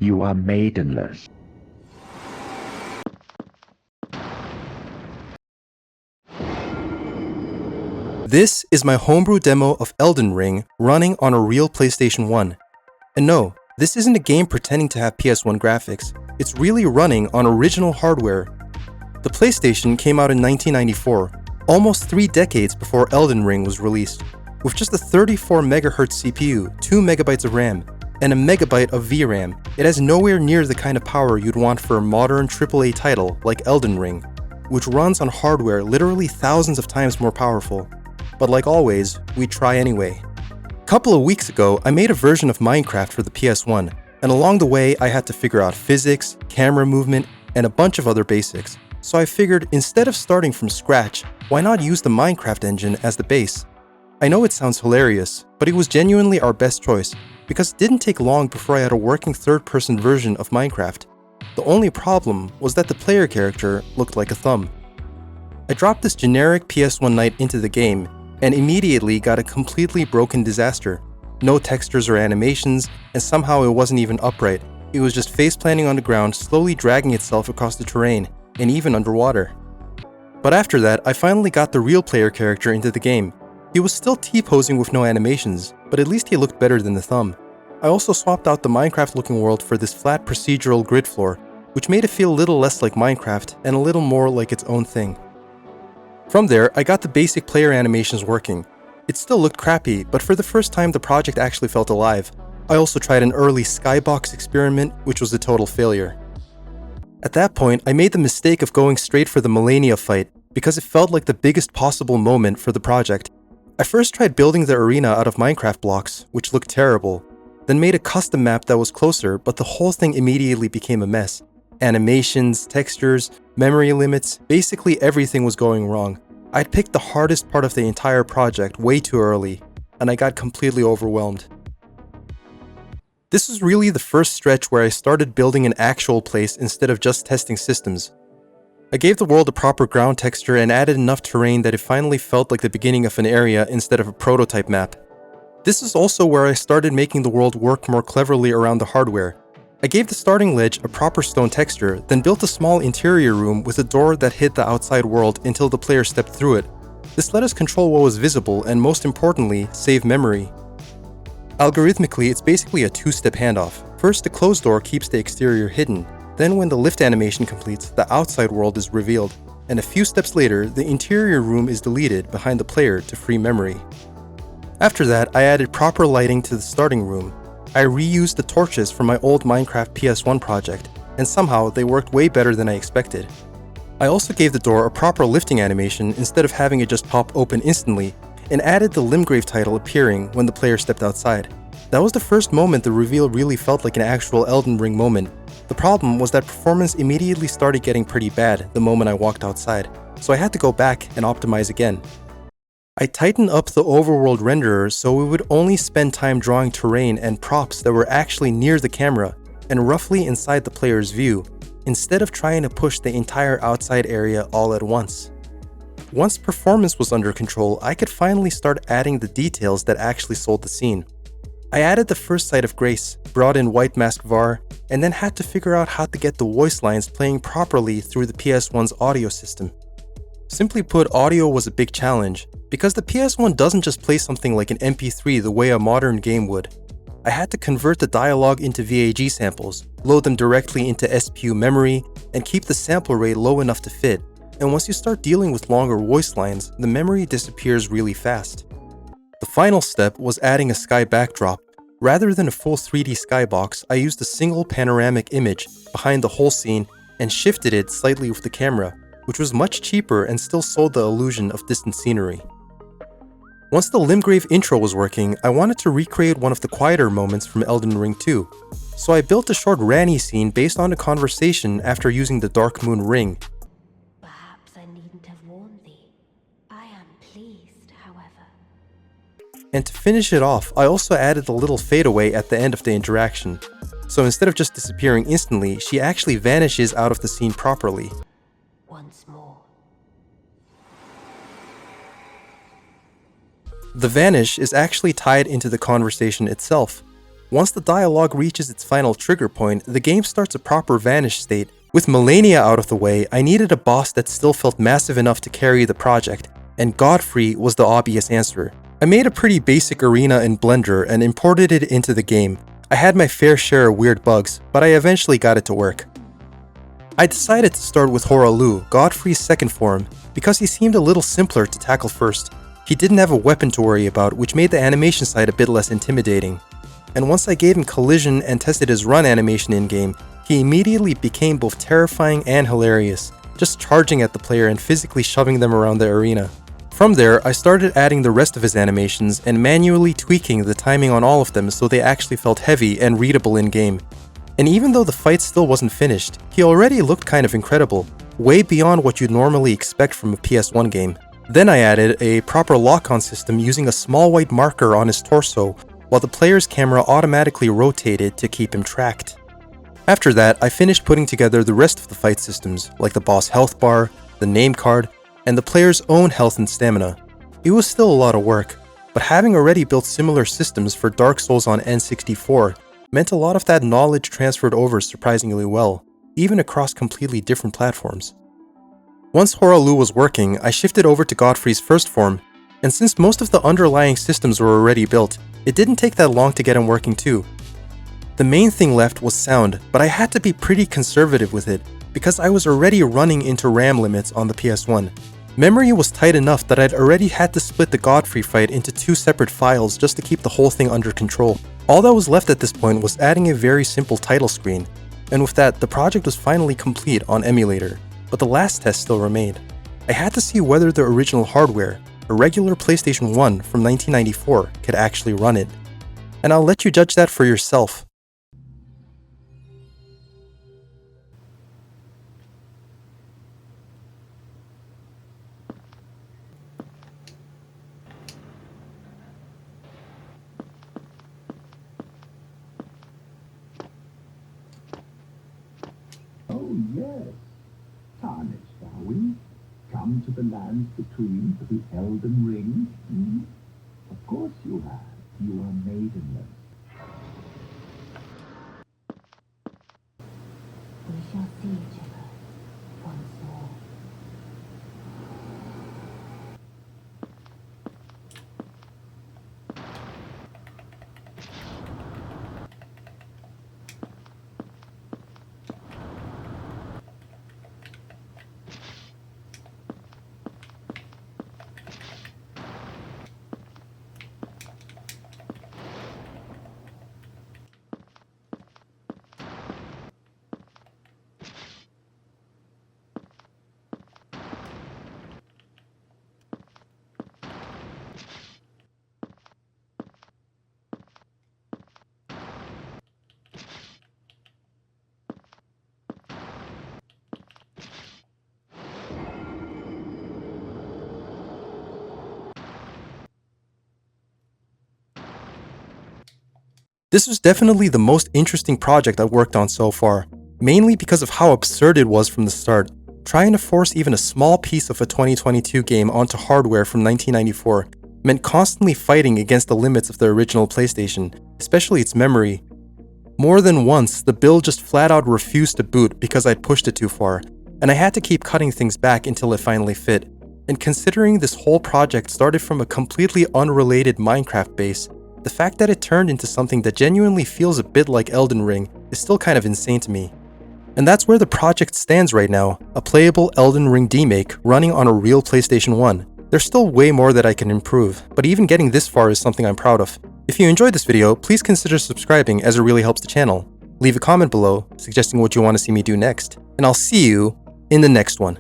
You are maidenless. This is my homebrew demo of Elden Ring running on a real PlayStation 1. And no, this isn't a game pretending to have PS1 graphics, it's really running on original hardware. The PlayStation came out in 1994, almost 3 decades before Elden Ring was released, with just a 34 MHz CPU, 2 MB of RAM, and a megabyte of VRAM. It has nowhere near the kind of power you'd want for a modern AAA title like Elden Ring, which runs on hardware literally thousands of times more powerful. But like always, we try anyway. A couple of weeks ago, I made a version of Minecraft for the PS1, and along the way I had to figure out physics, camera movement, and a bunch of other basics. So I figured instead of starting from scratch, why not use the Minecraft engine as the base? I know it sounds hilarious, but it was genuinely our best choice, because it didn't take long before I had a working third-person version of Minecraft. The only problem was that the player character looked like a thumb. I dropped this generic PS1 night into the game, and immediately got a completely broken disaster. No textures or animations, and somehow it wasn't even upright. It was just face-planting on the ground, slowly dragging itself across the terrain, and even underwater. But after that, I finally got the real player character into the game. He was still T-posing with no animations, but at least he looked better than the thumb. I also swapped out the Minecraft-looking world for this flat procedural grid floor, which made it feel a little less like Minecraft and a little more like its own thing. From there, I got the basic player animations working. It still looked crappy, but for the first time the project actually felt alive. I also tried an early skybox experiment, which was a total failure. At that point, I made the mistake of going straight for the Millennia fight, because it felt like the biggest possible moment for the project. I first tried building the arena out of Minecraft blocks, which looked terrible, then made a custom map that was closer, but the whole thing immediately became a mess. Animations, textures, memory limits, basically everything was going wrong. I'd picked the hardest part of the entire project way too early, and I got completely overwhelmed. This was really the first stretch where I started building an actual place instead of just testing systems. I gave the world a proper ground texture and added enough terrain that it finally felt like the beginning of an area instead of a prototype map. This is also where I started making the world work more cleverly around the hardware. I gave the starting ledge a proper stone texture, then built a small interior room with a door that hid the outside world until the player stepped through it. This let us control what was visible and, most importantly, save memory. Algorithmically, it's basically a two-step handoff. First, the closed door keeps the exterior hidden. Then when the lift animation completes, the outside world is revealed. And a few steps later, the interior room is deleted behind the player to free memory. After that, I added proper lighting to the starting room. I reused the torches from my old Minecraft PS1 project, and somehow they worked way better than I expected. I also gave the door a proper lifting animation instead of having it just pop open instantly, and added the Limgrave title appearing when the player stepped outside. That was the first moment the reveal really felt like an actual Elden Ring moment. The problem was that performance immediately started getting pretty bad the moment I walked outside, so I had to go back and optimize again. I tightened up the overworld renderer so we would only spend time drawing terrain and props that were actually near the camera and roughly inside the player's view, instead of trying to push the entire outside area all at once. Once performance was under control, I could finally start adding the details that actually sold the scene. I added the first sight of Grace, brought in White Mask Var, and then had to figure out how to get the voice lines playing properly through the PS1's audio system. Simply put, audio was a big challenge, because the PS1 doesn't just play something like an MP3 the way a modern game would. I had to convert the dialogue into VAG samples, load them directly into SPU memory, and keep the sample rate low enough to fit. And once you start dealing with longer voice lines, the memory disappears really fast. The final step was adding a sky backdrop. Rather than a full 3D skybox, I used a single panoramic image behind the whole scene and shifted it slightly with the camera, which was much cheaper and still sold the illusion of distant scenery. Once the Limgrave intro was working, I wanted to recreate one of the quieter moments from Elden Ring 2. So I built a short Ranni scene based on a conversation after using the Dark Moon ring. Perhaps I needn't have warned thee. I am pleased, however. And to finish it off, I also added a little fadeaway at the end of the interaction. So instead of just disappearing instantly, she actually vanishes out of the scene properly. Once more. The vanish is actually tied into the conversation itself. Once the dialogue reaches its final trigger point, the game starts a proper vanish state. With Melania out of the way, I needed a boss that still felt massive enough to carry the project, and Godfrey was the obvious answer. I made a pretty basic arena in Blender and imported it into the game. I had my fair share of weird bugs, but I eventually got it to work. I decided to start with Horalu, Godfrey's second form, because he seemed a little simpler to tackle first. He didn't have a weapon to worry about, which made the animation side a bit less intimidating. And once I gave him collision and tested his run animation in-game, he immediately became both terrifying and hilarious, just charging at the player and physically shoving them around the arena. From there, I started adding the rest of his animations and manually tweaking the timing on all of them so they actually felt heavy and readable in-game. And even though the fight still wasn't finished, he already looked kind of incredible, way beyond what you'd normally expect from a PS1 game. Then I added a proper lock-on system using a small white marker on his torso, while the player's camera automatically rotated to keep him tracked. After that, I finished putting together the rest of the fight systems, like the boss health bar, the name card, and the player's own health and stamina. It was still a lot of work, but having already built similar systems for Dark Souls on N64 meant a lot of that knowledge transferred over surprisingly well, even across completely different platforms. Once Horalu was working, I shifted over to Godfrey's first form, and since most of the underlying systems were already built, it didn't take that long to get him working too. The main thing left was sound, but I had to be pretty conservative with it, because I was already running into RAM limits on the PS1. Memory was tight enough that I'd already had to split the Godfrey fight into 2 separate files just to keep the whole thing under control. All that was left at this point was adding a very simple title screen, and with that, the project was finally complete on emulator, but the last test still remained. I had to see whether the original hardware, a regular PlayStation 1 from 1994, could actually run it. And I'll let you judge that for yourself. Oh, yes. Tarnished, are we? Come to the lands between for the Elden Ring? Hmm? Of course you have. You are maidenless. We shall see each other once more. This was definitely the most interesting project I've worked on so far, mainly because of how absurd it was from the start. Trying to force even a small piece of a 2022 game onto hardware from 1994 meant constantly fighting against the limits of the original PlayStation, especially its memory. More than once, the build just flat out refused to boot because I'd pushed it too far, and I had to keep cutting things back until it finally fit. And considering this whole project started from a completely unrelated Minecraft base, the fact that it turned into something that genuinely feels a bit like Elden Ring is still kind of insane to me. And that's where the project stands right now, a playable Elden Ring demake running on a real PlayStation 1. There's still way more that I can improve, but even getting this far is something I'm proud of. If you enjoyed this video, please consider subscribing as it really helps the channel. Leave a comment below suggesting what you want to see me do next, and I'll see you in the next one.